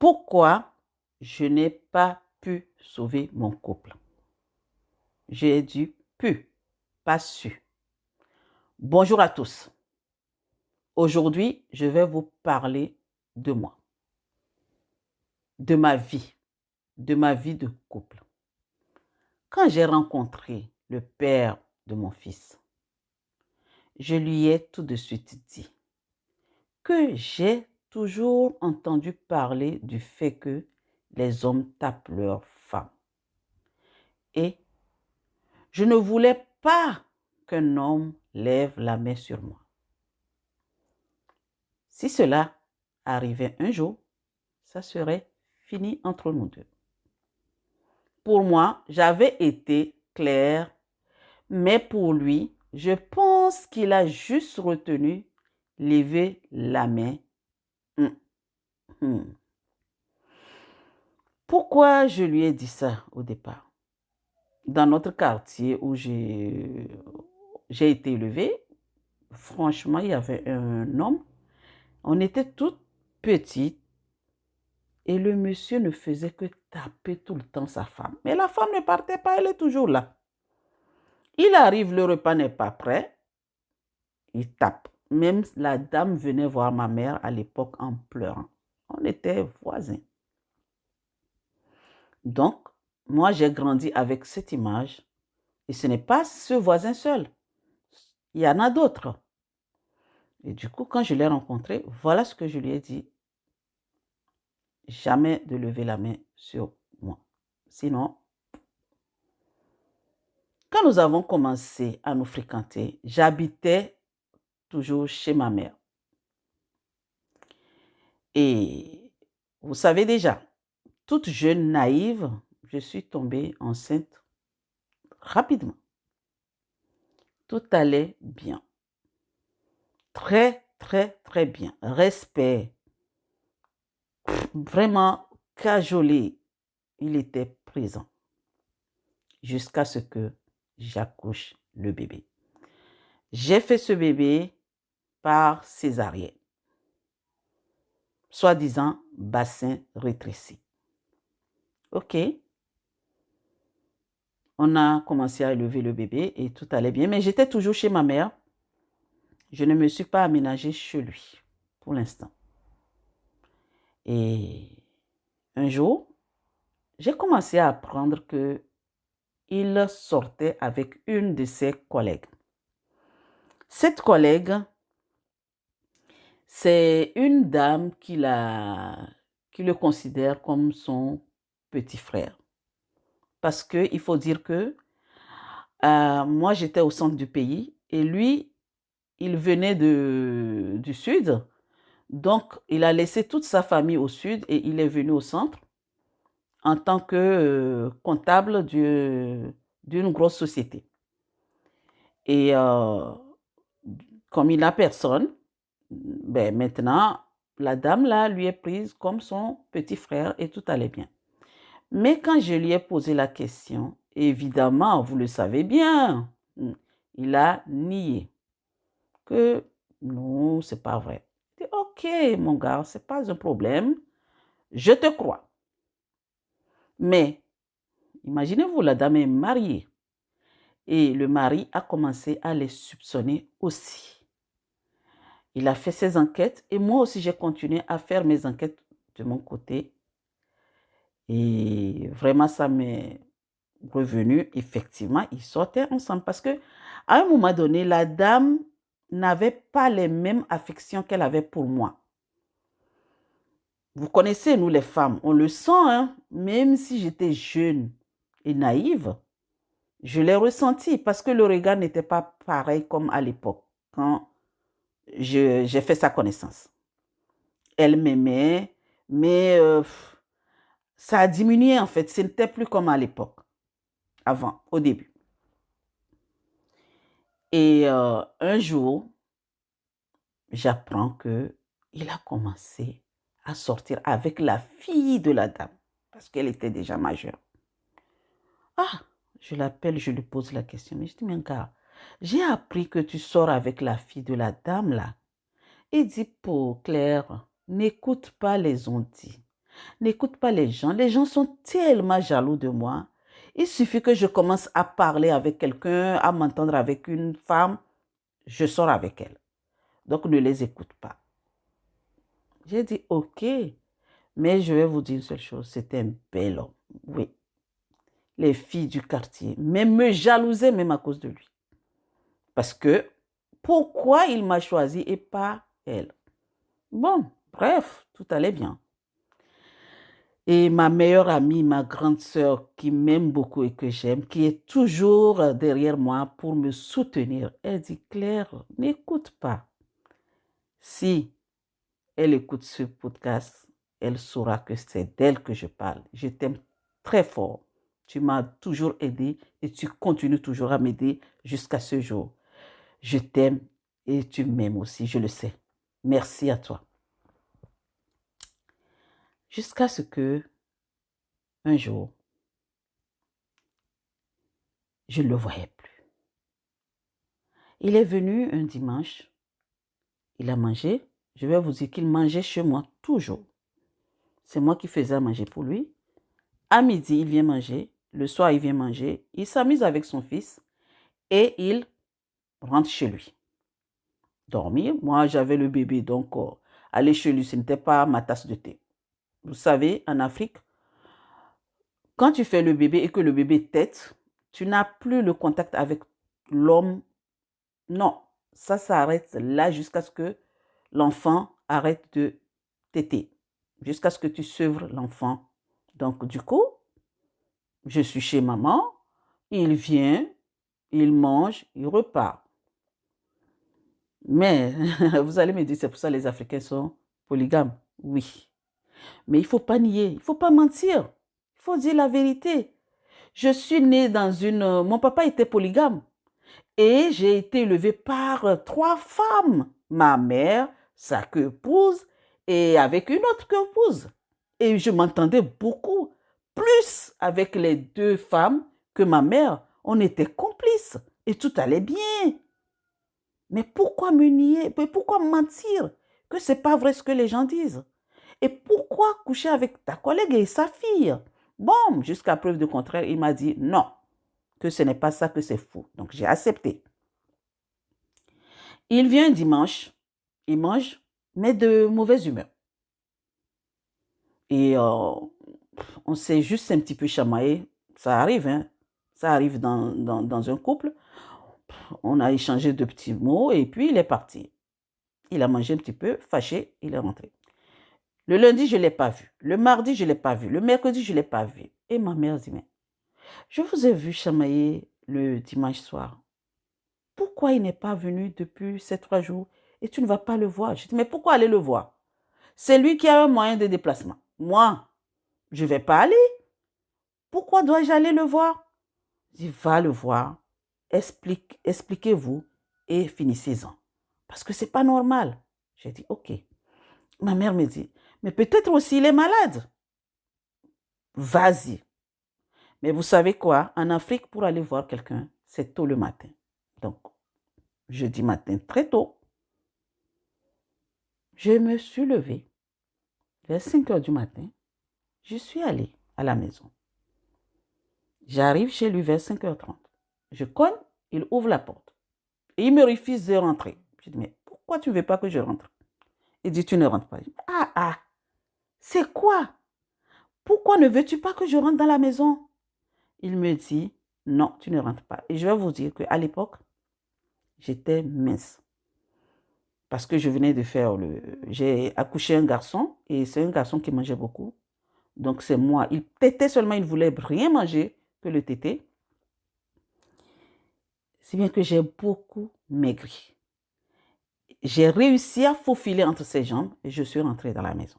Pourquoi je n'ai pas pu sauver mon couple? J'ai dit pu, pas su. Bonjour à tous. Aujourd'hui, je vais vous parler de moi, de ma vie de couple. Quand j'ai rencontré le père de mon fils, je lui ai tout de suite dit que j'ai toujours entendu parler du fait que les hommes tapent leurs femmes. Et je ne voulais pas qu'un homme lève la main sur moi. Si cela arrivait un jour, ça serait fini entre nous deux. Pour moi, j'avais été claire, mais pour lui, je pense qu'il a juste retenu lever la main. Pourquoi je lui ai dit ça au départ? Dans notre quartier où j'ai été élevée, franchement, il y avait un homme. On était toutes petites et le monsieur ne faisait que taper tout le temps sa femme. Mais la femme ne partait pas, elle est toujours là. Il arrive, le repas n'est pas prêt, il tape. Même la dame venait voir ma mère à l'époque en pleurant. On était voisins. Donc, moi, j'ai grandi avec cette image. Et ce n'est pas ce voisin seul. Il y en a d'autres. Et du coup, quand je l'ai rencontré, voilà ce que je lui ai dit. Jamais de lever la main sur moi. Sinon, quand nous avons commencé à nous fréquenter, j'habitais toujours chez ma mère. Et vous savez déjà, toute jeune naïve, je suis tombée enceinte rapidement. Tout allait bien. Très, très, très bien. Respect. Vraiment cajolé. Il était présent. Jusqu'à ce que j'accouche le bébé. J'ai fait ce bébé par césarienne. Soi-disant bassin rétréci. Ok. On a commencé à élever le bébé et tout allait bien. Mais j'étais toujours chez ma mère. Je ne me suis pas aménagée chez lui pour l'instant. Et un jour, j'ai commencé à apprendre qu'il sortait avec une de ses collègues. Cette collègue, c'est une dame qui le considère comme son petit frère. Parce qu'il faut dire que moi, j'étais au centre du pays et lui, il venait du sud. Donc, il a laissé toute sa famille au sud et il est venu au centre en tant que comptable d'une grosse société. Et comme il n'a personne, ben maintenant, la dame là lui est prise comme son petit frère et tout allait bien. Mais quand je lui ai posé la question, évidemment, vous le savez bien, il a nié que non, c'est pas vrai. Je dis, ok, mon gars, c'est pas un problème, je te crois. Mais imaginez-vous, la dame est mariée et le mari a commencé à les soupçonner aussi. Il a fait ses enquêtes et moi aussi j'ai continué à faire mes enquêtes de mon côté. Et vraiment, ça m'est revenu. Effectivement, ils sortaient ensemble parce que à un moment donné, la dame n'avait pas les mêmes affections qu'elle avait pour moi. Vous connaissez, nous les femmes, on le sent, hein? Même si j'étais jeune et naïve, je l'ai ressenti parce que le regard n'était pas pareil comme à l'époque, quand j'ai fait sa connaissance. Elle m'aimait, mais ça a diminué en fait. Ce n'était plus comme à l'époque, avant, au début. Et un jour, j'apprends qu'il a commencé à sortir avec la fille de la dame, parce qu'elle était déjà majeure. Ah, je l'appelle, je lui pose la question. Mais je dis, mais gars, j'ai appris que tu sors avec la fille de la dame là. Il dit, pour Claire, n'écoute pas les ondits. N'écoute pas les gens. Les gens sont tellement jaloux de moi. Il suffit que je commence à parler avec quelqu'un, à m'entendre avec une femme, je sors avec elle. Donc ne les écoute pas. J'ai dit, ok, mais je vais vous dire une seule chose, c'était un bel homme. Oui, les filles du quartier, même me jalousaient même à cause de lui. Parce que, pourquoi il m'a choisi et pas elle? Bon, bref, tout allait bien. Et ma meilleure amie, ma grande sœur, qui m'aime beaucoup et que j'aime, qui est toujours derrière moi pour me soutenir, elle dit, Claire, n'écoute pas. Si elle écoute ce podcast, elle saura que c'est d'elle que je parle. Je t'aime très fort. Tu m'as toujours aidé et tu continues toujours à m'aider jusqu'à ce jour. Je t'aime et tu m'aimes aussi, je le sais. Merci à toi. Jusqu'à ce que, un jour, je ne le voyais plus. Il est venu un dimanche, il a mangé. Je vais vous dire qu'il mangeait chez moi toujours. C'est moi qui faisais à manger pour lui. À midi, il vient manger. Le soir, il vient manger. Il s'amuse avec son fils et il rentre chez lui. Dormir. Moi, j'avais le bébé, donc aller chez lui, ce n'était pas ma tasse de thé. Vous savez, en Afrique, quand tu fais le bébé et que le bébé tète, tu n'as plus le contact avec l'homme. Non, ça s'arrête là jusqu'à ce que l'enfant arrête de téter, jusqu'à ce que tu sevres l'enfant. Donc, du coup, je suis chez maman, il vient, il mange, il repart. Mais, vous allez me dire, c'est pour ça que les Africains sont polygames. Oui. Mais il ne faut pas nier, il ne faut pas mentir. Il faut dire la vérité. Je suis née dans une... Mon papa était polygame. Et j'ai été élevée par 3 femmes. Ma mère, sa épouse et avec une autre épouse. Et je m'entendais beaucoup plus avec les 2 femmes que ma mère. On était complices et tout allait bien. Mais pourquoi me nier? Pourquoi mentir? Que ce n'est pas vrai ce que les gens disent. Et pourquoi coucher avec ta collègue et sa fille? Bon, jusqu'à preuve du contraire, il m'a dit non, que ce n'est pas ça, que c'est fou. Donc j'ai accepté. Il vient un dimanche, il mange, mais de mauvaise humeur. Et on s'est juste un petit peu chamaillé. Ça arrive, hein? Ça arrive dans un couple. On a échangé de petits mots et puis il est parti. Il a mangé un petit peu, fâché, il est rentré. Le lundi, je ne l'ai pas vu. Le mardi, je ne l'ai pas vu. Le mercredi, je ne l'ai pas vu. Et ma mère dit, mais je vous ai vu chamailler le dimanche soir. Pourquoi il n'est pas venu depuis ces 3 jours et tu ne vas pas le voir? Je dis, mais pourquoi aller le voir? C'est lui qui a un moyen de déplacement. Moi, je ne vais pas aller. Pourquoi dois-je aller le voir? Je dis, va le voir, expliquez-vous et finissez-en. Parce que ce n'est pas normal. J'ai dit, ok. Ma mère me dit, mais peut-être aussi il est malade. Vas-y. Mais vous savez quoi? En Afrique, pour aller voir quelqu'un, c'est tôt le matin. Donc, jeudi matin, très tôt, je me suis levée vers 5 heures du matin. Je suis allée à la maison. J'arrive chez lui vers 5h30. Je cogne, il ouvre la porte. Et il me refuse de rentrer. Je dis, mais pourquoi tu ne veux pas que je rentre? Il dit, tu ne rentres pas. Je dis, ah, c'est quoi? Pourquoi ne veux-tu pas que je rentre dans la maison? Il me dit, non, tu ne rentres pas. Et je vais vous dire qu'à l'époque, j'étais mince. Parce que je venais de faire j'ai accouché un garçon et c'est un garçon qui mangeait beaucoup. Donc c'est moi. Il tétait seulement, il ne voulait rien manger que le tété. C'est bien que j'ai beaucoup maigri. J'ai réussi à faufiler entre ses jambes et je suis rentrée dans la maison.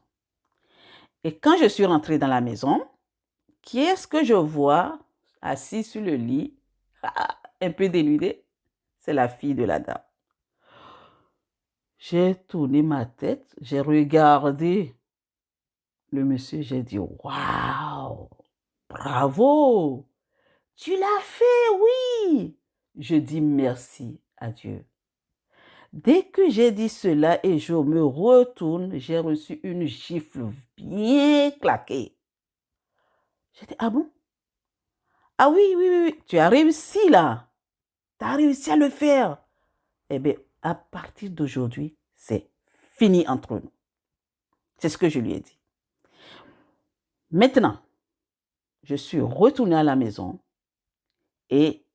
Et quand je suis rentrée dans la maison, qui est-ce que je vois assis sur le lit, un peu dénudée? C'est la fille de la dame. J'ai tourné ma tête, j'ai regardé le monsieur, j'ai dit, waouh, bravo, tu l'as fait, oui. Je dis merci à Dieu. Dès que j'ai dit cela et je me retourne, j'ai reçu une gifle bien claquée. J'ai dit, ah bon? Ah oui, oui, oui, oui, tu as réussi là. Tu as réussi à le faire. Eh bien, à partir d'aujourd'hui, c'est fini entre nous. C'est ce que je lui ai dit. Maintenant, je suis retournée à la maison et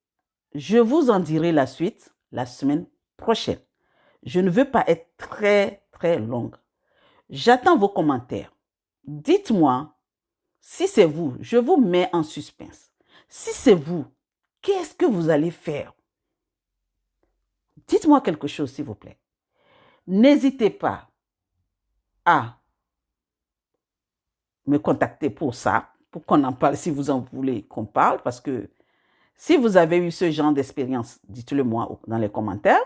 je vous en dirai la suite la semaine prochaine. Je ne veux pas être très, très longue. J'attends vos commentaires. Dites-moi si c'est vous, je vous mets en suspense. Si c'est vous, qu'est-ce que vous allez faire? Dites-moi quelque chose, s'il vous plaît. N'hésitez pas à me contacter pour ça, pour qu'on en parle si vous en voulez qu'on parle, parce que si vous avez eu ce genre d'expérience, dites-le moi dans les commentaires.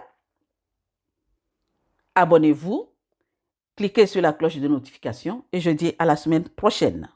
Abonnez-vous, cliquez sur la cloche de notification et je dis à la semaine prochaine.